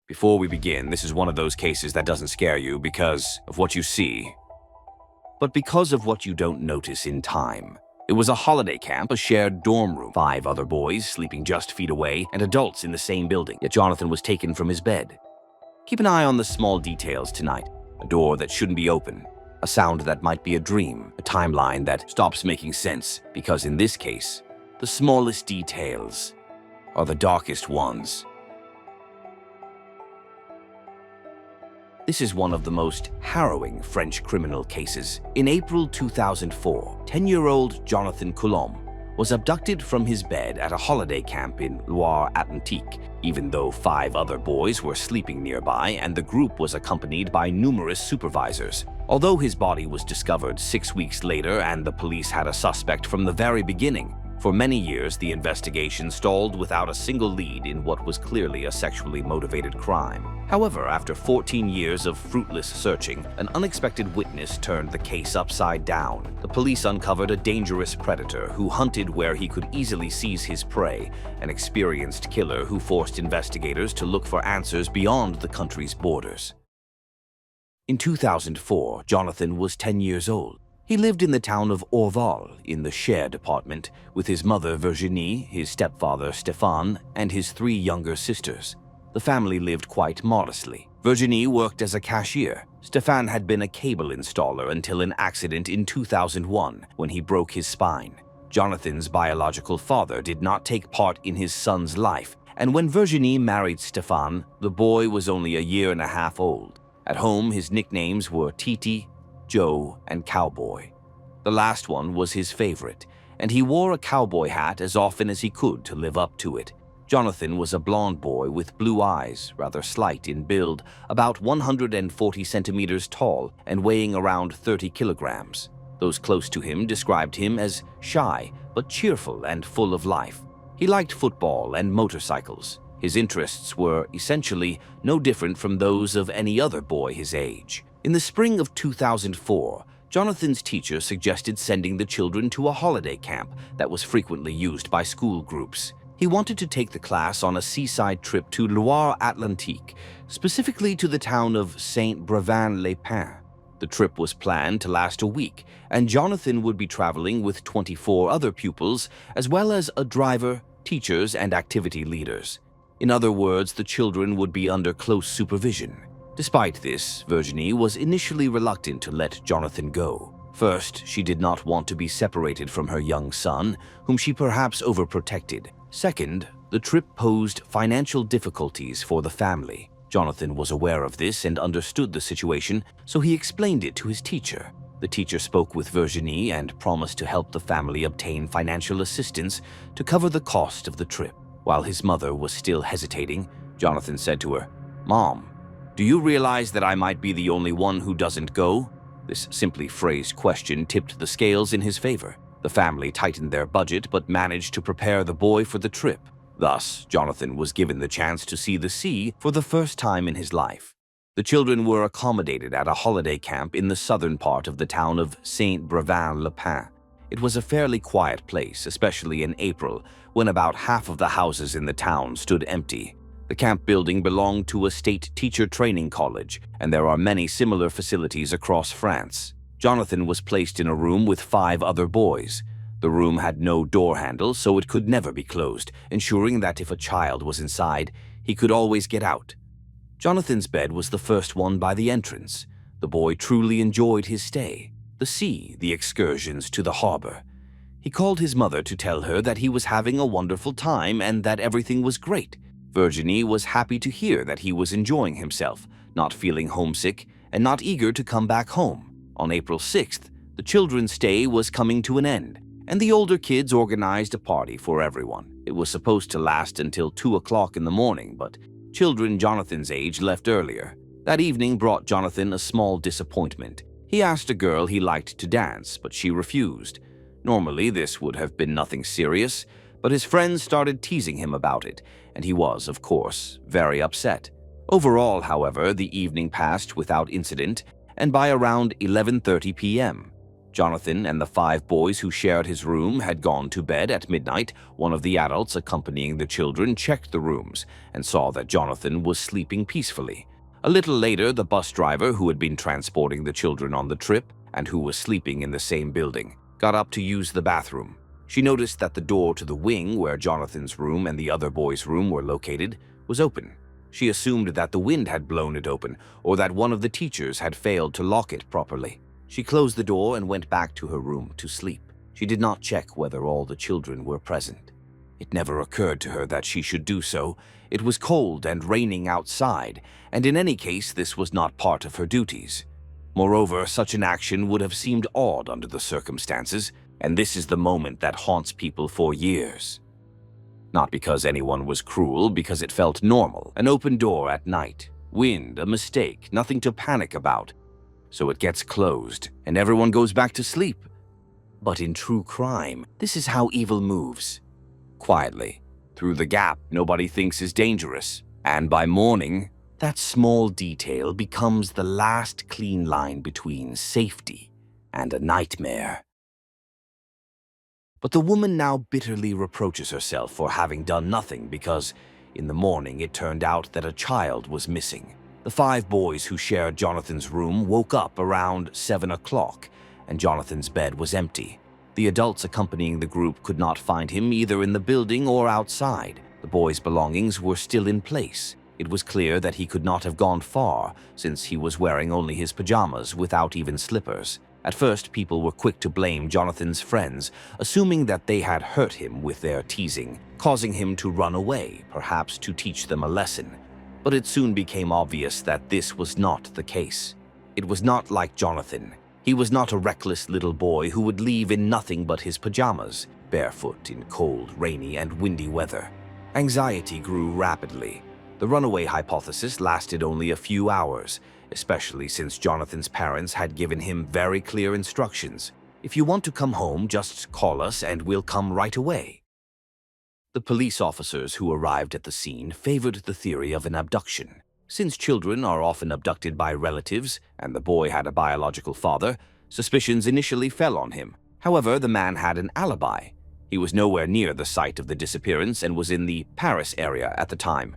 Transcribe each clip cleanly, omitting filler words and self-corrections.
Before we begin, this is one of those cases that doesn't scare you because of what you see, but because of what you don't notice in time. It was a holiday camp, a shared dorm room, 5 other boys sleeping just feet away, and adults in the same building, yet Jonathan was taken from his bed. Keep an eye on the small details tonight. A door that shouldn't be open, a sound that might be a dream, a timeline that stops making sense, because in this case, the smallest details are the darkest ones. This is one of the most harrowing French criminal cases. In April 2004, 10-year-old Jonathan Coulomb was abducted from his bed at a holiday camp in Loire-Atlantique, even though 5 other boys were sleeping nearby and the group was accompanied by numerous supervisors. Although his body was discovered 6 weeks later and the police had a suspect from the very beginning, for many years the investigation stalled without a single lead in what was clearly a sexually motivated crime. However, after 14 years of fruitless searching, an unexpected witness turned the case upside down. The police uncovered a dangerous predator who hunted where he could easily seize his prey, an experienced killer who forced investigators to look for answers beyond the country's borders. In 2004, Jonathan was 10 years old. He lived in the town of Orval in the Cher department with his mother Virginie, his stepfather Stéphane, and his 3 younger sisters. The family lived quite modestly. Virginie worked as a cashier. Stéphane had been a cable installer until an accident in 2001 when he broke his spine. Jonathan's biological father did not take part in his son's life, and when Virginie married Stéphane, the boy was only a year and a half old. At home, his nicknames were Titi, Joe, and Cowboy. The last one was his favorite, and he wore a cowboy hat as often as he could to live up to it. Jonathan was a blond boy with blue eyes, rather slight in build, about 140 centimeters tall and weighing around 30 kilograms. Those close to him described him as shy, but cheerful and full of life. He liked football and motorcycles. His interests were essentially no different from those of any other boy his age. In the spring of 2004, Jonathan's teacher suggested sending the children to a holiday camp that was frequently used by school groups. He wanted to take the class on a seaside trip to Loire-Atlantique, specifically to the town of Saint-Brevin-les-Pins. The trip was planned to last a week, and Jonathan would be traveling with 24 other pupils, as well as a driver, teachers, and activity leaders. In other words, the children would be under close supervision. Despite this, Virginie was initially reluctant to let Jonathan go. First, she did not want to be separated from her young son, whom she perhaps overprotected. Second, the trip posed financial difficulties for the family. Jonathan was aware of this and understood the situation, so he explained it to his teacher. The teacher spoke with Virginie and promised to help the family obtain financial assistance to cover the cost of the trip. While his mother was still hesitating, Jonathan said to her, "Mom, do you realize that I might be the only one who doesn't go?" This simply phrased question tipped the scales in his favor. The family tightened their budget but managed to prepare the boy for the trip. Thus, Jonathan was given the chance to see the sea for the first time in his life. The children were accommodated at a holiday camp in the southern part of the town of Saint-Brevin-les-Pins. It was a fairly quiet place, especially in April, when about half of the houses in the town stood empty. The camp building belonged to a state teacher training college, and there are many similar facilities across France. Jonathan was placed in a room with 5 other boys. The room had no door handle, so it could never be closed, ensuring that if a child was inside, he could always get out. Jonathan's bed was the first one by the entrance. The boy truly enjoyed his stay. The sea, the excursions to the harbor. He called his mother to tell her that he was having a wonderful time and that everything was great. Virginie was happy to hear that he was enjoying himself, not feeling homesick, and not eager to come back home. On April 6th, the children's stay was coming to an end, and the older kids organized a party for everyone. It was supposed to last until 2 o'clock in the morning, but children Jonathan's age left earlier. That evening brought Jonathan a small disappointment. He asked a girl he liked to dance, but she refused. Normally, this would have been nothing serious, but his friends started teasing him about it, and he was, of course, very upset. Overall, however, the evening passed without incident, and by around 11:30 p.m., Jonathan and the 5 boys who shared his room had gone to bed at midnight. One of the adults accompanying the children checked the rooms and saw that Jonathan was sleeping peacefully. A little later, the bus driver who had been transporting the children on the trip and who was sleeping in the same building got up to use the bathroom. She noticed that the door to the wing where Jonathan's room and the other boys' room were located was open. She assumed that the wind had blown it open or that one of the teachers had failed to lock it properly. She closed the door and went back to her room to sleep. She did not check whether all the children were present. It never occurred to her that she should do so. It was cold and raining outside, and in any case, this was not part of her duties. Moreover, such an action would have seemed odd under the circumstances, and this is the moment that haunts people for years. Not because anyone was cruel, because it felt normal. An open door at night, wind, a mistake, nothing to panic about. So it gets closed, and everyone goes back to sleep. But in true crime, this is how evil moves. Quietly, through the gap nobody thinks is dangerous, and by morning, that small detail becomes the last clean line between safety and a nightmare. But the woman now bitterly reproaches herself for having done nothing because, in the morning, it turned out that a child was missing. The 5 boys who shared Jonathan's room woke up around 7 o'clock, and Jonathan's bed was empty. The adults accompanying the group could not find him either in the building or outside. The boys' belongings were still in place. It was clear that he could not have gone far, since he was wearing only his pajamas without even slippers. At first, people were quick to blame Jonathan's friends, assuming that they had hurt him with their teasing, causing him to run away, perhaps to teach them a lesson. But it soon became obvious that this was not the case. It was not like Jonathan. He was not a reckless little boy who would leave in nothing but his pajamas, barefoot in cold, rainy, and windy weather. Anxiety grew rapidly. The runaway hypothesis lasted only a few hours, especially since Jonathan's parents had given him very clear instructions. If you want to come home, just call us and we'll come right away. The police officers who arrived at the scene favored the theory of an abduction. Since children are often abducted by relatives, and the boy had a biological father, suspicions initially fell on him. However, the man had an alibi. He was nowhere near the site of the disappearance and was in the Paris area at the time.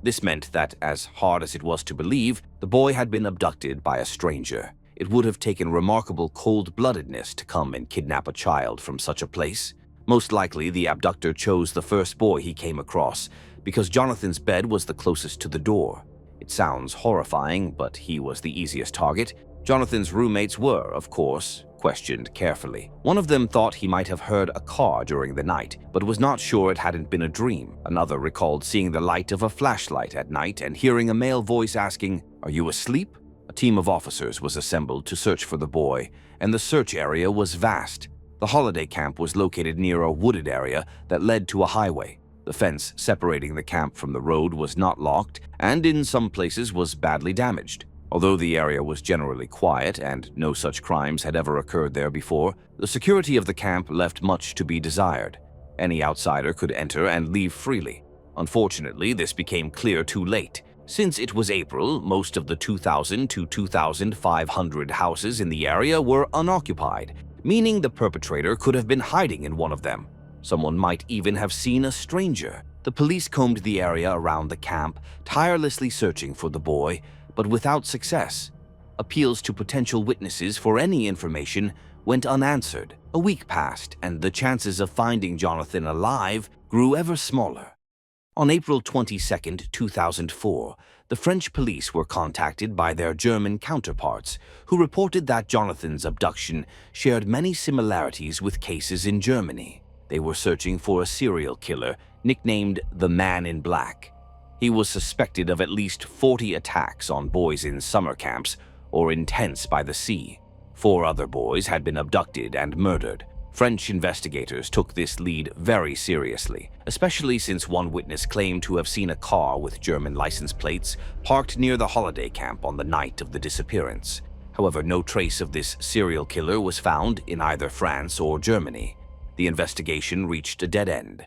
This meant that, as hard as it was to believe, the boy had been abducted by a stranger. It would have taken remarkable cold-bloodedness to come and kidnap a child from such a place. Most likely, the abductor chose the first boy he came across, because Jonathan's bed was the closest to the door. It sounds horrifying, but he was the easiest target. Jonathan's roommates were, of course, questioned carefully. One of them thought he might have heard a car during the night, but was not sure it hadn't been a dream. Another recalled seeing the light of a flashlight at night and hearing a male voice asking, "Are you asleep?" A team of officers was assembled to search for the boy, and the search area was vast. The holiday camp was located near a wooded area that led to a highway. The fence separating the camp from the road was not locked, and in some places was badly damaged. Although the area was generally quiet and no such crimes had ever occurred there before, the security of the camp left much to be desired. Any outsider could enter and leave freely. Unfortunately, this became clear too late. Since it was April, most of the 2,000 to 2,500 houses in the area were unoccupied, meaning the perpetrator could have been hiding in one of them. Someone might even have seen a stranger. The police combed the area around the camp, tirelessly searching for the boy, but without success. Appeals to potential witnesses for any information went unanswered. A week passed, and the chances of finding Jonathan alive grew ever smaller. On April 22, 2004, the French police were contacted by their German counterparts, who reported that Jonathan's abduction shared many similarities with cases in Germany. They were searching for a serial killer nicknamed the Man in Black. He was suspected of at least 40 attacks on boys in summer camps or in tents by the sea. 4 other boys had been abducted and murdered. French investigators took this lead very seriously, especially since one witness claimed to have seen a car with German license plates parked near the holiday camp on the night of the disappearance. However, no trace of this serial killer was found in either France or Germany. The investigation reached a dead end.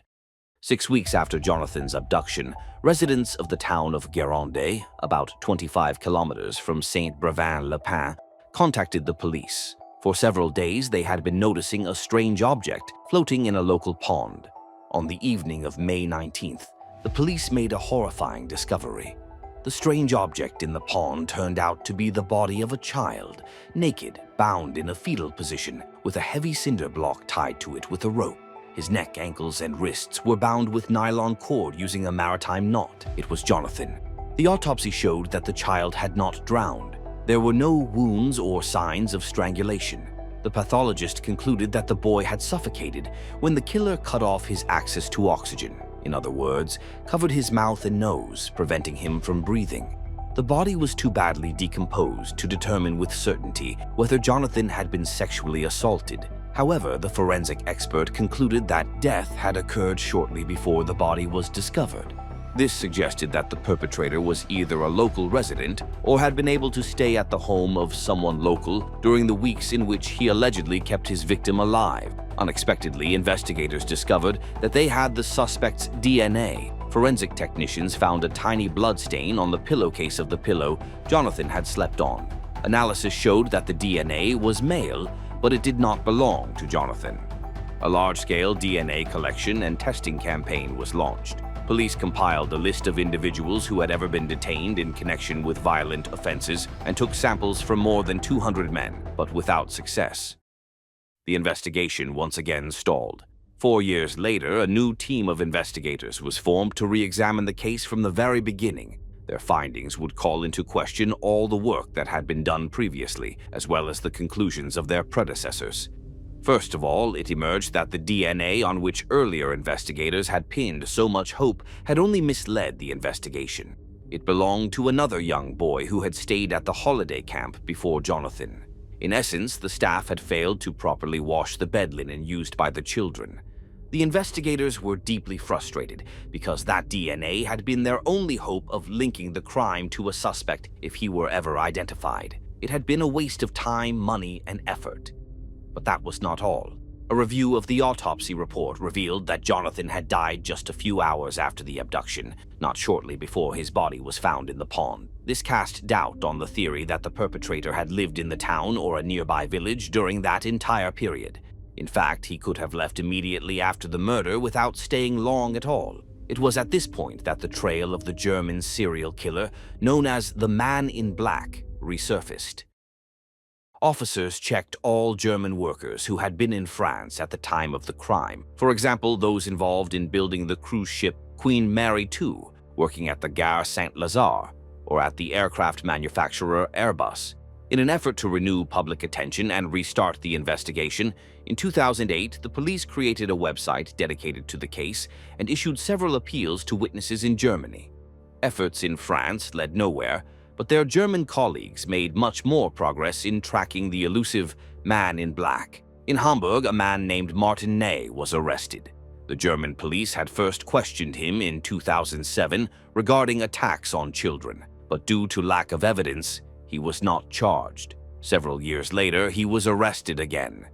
6 weeks after Jonathan's abduction, residents of the town of Guérande, about 25 kilometers from Saint-Brevin-le-Pin, contacted the police. For several days, they had been noticing a strange object floating in a local pond. On the evening of May 19th, the police made a horrifying discovery. The strange object in the pond turned out to be the body of a child, naked, bound in a fetal position, with a heavy cinder block tied to it with a rope. His neck, ankles, and wrists were bound with nylon cord using a maritime knot. It was Jonathan. The autopsy showed that the child had not drowned. There were no wounds or signs of strangulation. The pathologist concluded that the boy had suffocated when the killer cut off his access to oxygen. In other words, covered his mouth and nose, preventing him from breathing. The body was too badly decomposed to determine with certainty whether Jonathan had been sexually assaulted. However, the forensic expert concluded that death had occurred shortly before the body was discovered. This suggested that the perpetrator was either a local resident or had been able to stay at the home of someone local during the weeks in which he allegedly kept his victim alive. Unexpectedly, investigators discovered that they had the suspect's DNA. Forensic technicians found a tiny blood stain on the pillowcase of the pillow Jonathan had slept on. Analysis showed that the DNA was male, but it did not belong to Jonathan. A large-scale DNA collection and testing campaign was launched. Police compiled a list of individuals who had ever been detained in connection with violent offenses and took samples from more than 200 men, but without success. The investigation once again stalled. 4 years later, a new team of investigators was formed to re-examine the case from the very beginning. Their findings would call into question all the work that had been done previously, as well as the conclusions of their predecessors. First of all, it emerged that the DNA on which earlier investigators had pinned so much hope had only misled the investigation. It belonged to another young boy who had stayed at the holiday camp before Jonathan. In essence, the staff had failed to properly wash the bed linen used by the children. The investigators were deeply frustrated because that DNA had been their only hope of linking the crime to a suspect if he were ever identified. It had been a waste of time, money, and effort. But that was not all. A review of the autopsy report revealed that Jonathan had died just a few hours after the abduction, not shortly before his body was found in the pond. This cast doubt on the theory that the perpetrator had lived in the town or a nearby village during that entire period. In fact, he could have left immediately after the murder without staying long at all. It was at this point that the trail of the German serial killer, known as the Man in Black, resurfaced. Officers checked all German workers who had been in France at the time of the crime. For example, those involved in building the cruise ship Queen Mary II, working at the Gare Saint-Lazare, or at the aircraft manufacturer Airbus. In an effort to renew public attention and restart the investigation, in 2008, the police created a website dedicated to the case and issued several appeals to witnesses in Germany. Efforts in France led nowhere, but their German colleagues made much more progress in tracking the elusive Man in Black. In Hamburg, a man named Martin Ney was arrested. The German police had first questioned him in 2007 regarding attacks on children, but due to lack of evidence, he was not charged. Several years later, he was arrested again,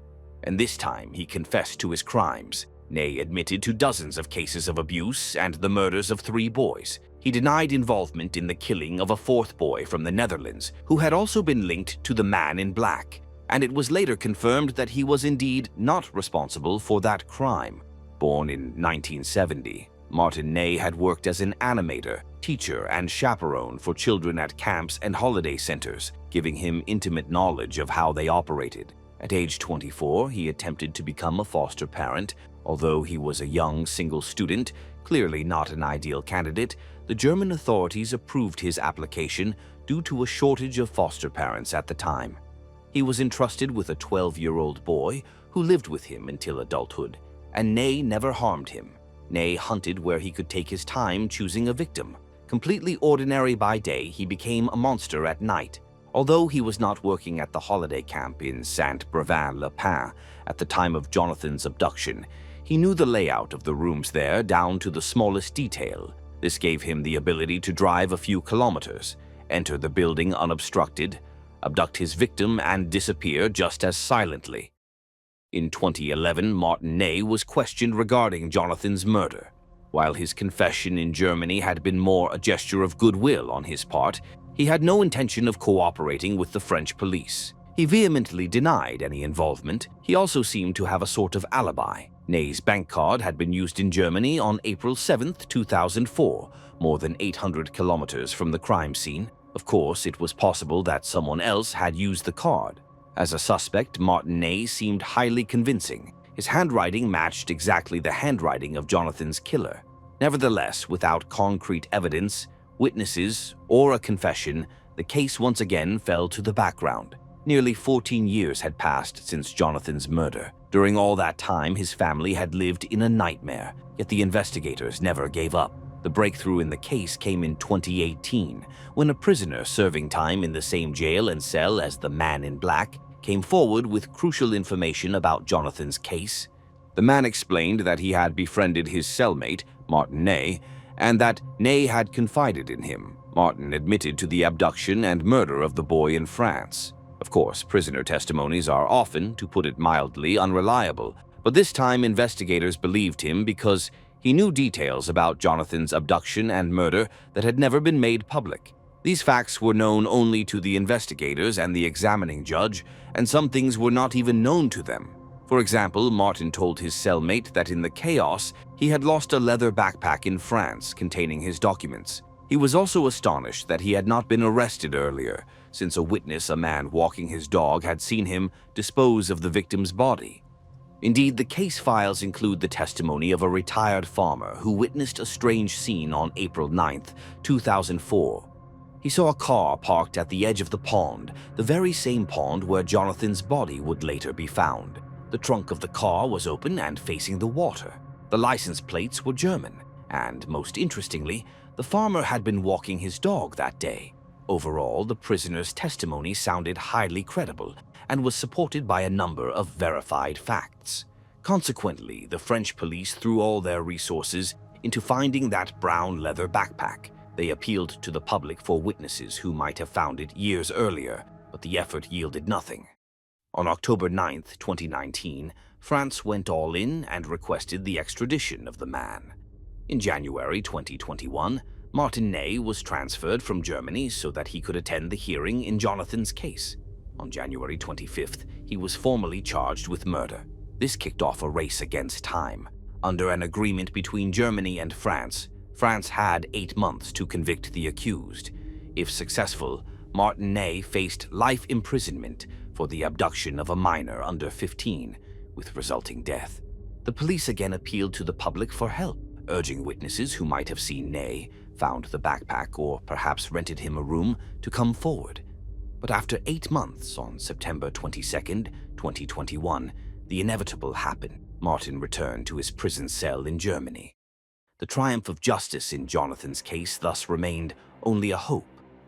and this time he confessed to his crimes. Ney admitted to dozens of cases of abuse and the murders of 3 boys. He denied involvement in the killing of a 4th boy from the Netherlands, who had also been linked to the Man in Black, and it was later confirmed that he was indeed not responsible for that crime. Born in 1970, Martin Ney had worked as an animator, teacher, and chaperone for children at camps and holiday centers, giving him intimate knowledge of how they operated. At age 24, he attempted to become a foster parent. Although he was a young single student, clearly not an ideal candidate, the German authorities approved his application due to a shortage of foster parents at the time. He was entrusted with a 12-year-old boy who lived with him until adulthood, and Ney never harmed him. Ney hunted where he could take his time choosing a victim. Completely ordinary by day, he became a monster at night. Although he was not working at the holiday camp in Saint-Brevin-le-Pin at the time of Jonathan's abduction, he knew the layout of the rooms there down to the smallest detail. This gave him the ability to drive a few kilometers, enter the building unobstructed, abduct his victim, and disappear just as silently. In 2011, Martin Ney was questioned regarding Jonathan's murder. While his confession in Germany had been more a gesture of goodwill on his part, he had no intention of cooperating with the French police. He vehemently denied any involvement. He also seemed to have a sort of alibi. Ney's bank card had been used in Germany on April 7, 2004, more than 800 kilometers from the crime scene. Of course, it was possible that someone else had used the card. As a suspect, Martin Ney seemed highly convincing. His handwriting matched exactly the handwriting of Jonathan's killer. Nevertheless, without concrete evidence, witnesses, or a confession, the case once again fell to the background. Nearly 14 years had passed since Jonathan's murder. During all that time, his family had lived in a nightmare, yet the investigators never gave up. The breakthrough in the case came in 2018, when a prisoner serving time in the same jail and cell as the Man in Black came forward with crucial information about Jonathan's case. The man explained that he had befriended his cellmate, Martin Ney, and that Ney had confided in him. Martin admitted to the abduction and murder of the boy in France. Of course, prisoner testimonies are often, to put it mildly, unreliable, but this time investigators believed him because he knew details about Jonathan's abduction and murder that had never been made public. These facts were known only to the investigators and the examining judge, and some things were not even known to them. For example, Martin told his cellmate that in the chaos, he had lost a leather backpack in France containing his documents. He was also astonished that he had not been arrested earlier, since a witness, a man walking his dog, had seen him dispose of the victim's body. Indeed, the case files include the testimony of a retired farmer who witnessed a strange scene on April 9, 2004. He saw a car parked at the edge of the pond, the very same pond where Jonathan's body would later be found. The trunk of the car was open and facing the water. The license plates were German, and most interestingly, the farmer had been walking his dog that day. Overall, the prisoner's testimony sounded highly credible and was supported by a number of verified facts. Consequently, the French police threw all their resources into finding that brown leather backpack. They appealed to the public for witnesses who might have found it years earlier, but the effort yielded nothing. On October 9, 2019, France went all in and requested the extradition of the man. In January 2021, Martin Ney was transferred from Germany so that he could attend the hearing in Jonathan's case. On January 25th, he was formally charged with murder. This kicked off a race against time. Under an agreement between Germany and France, France had 8 months to convict the accused. If successful, Martin Ney faced life imprisonment for the abduction of a minor under 15, with resulting death. The police again appealed to the public for help, urging witnesses who might have seen Ney, found the backpack, or perhaps rented him a room to come forward. But after 8 months, on September 22, 2021, the inevitable happened. Martin returned to his prison cell in Germany. The triumph of justice in Jonathan's case thus remained only a hope.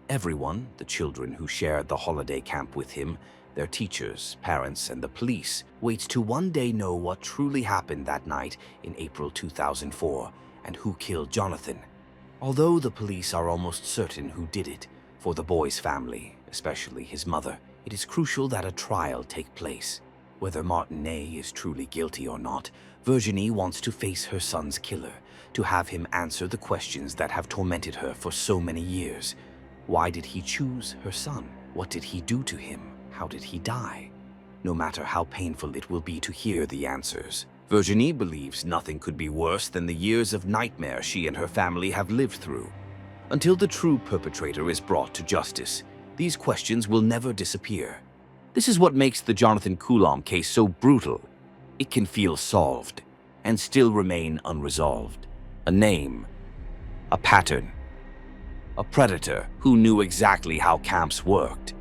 Everyone, the children who shared the holiday camp with him, their teachers, parents, and the police, waits to one day know what truly happened that night in April 2004 and who killed Jonathan. Although the police are almost certain who did it, for the boy's family, especially his mother, it is crucial that a trial take place. Whether Martin Ney is truly guilty or not, Virginie wants to face her son's killer, to have him answer the questions that have tormented her for so many years. Why did he choose her son? What did he do to him? How did he die? No matter how painful it will be to hear the answers, Virginie believes nothing could be worse than the years of nightmare she and her family have lived through. Until the true perpetrator is brought to justice, these questions will never disappear. This is what makes the Jonathan Coulomb case so brutal. It can feel solved and still remain unresolved. A name, a pattern, a predator who knew exactly how camps worked.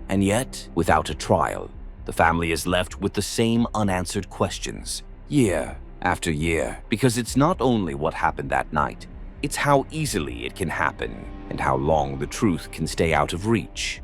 And yet, without a trial, the family is left with the same unanswered questions, year after year, because it's not only what happened that night, it's how easily it can happen and how long the truth can stay out of reach.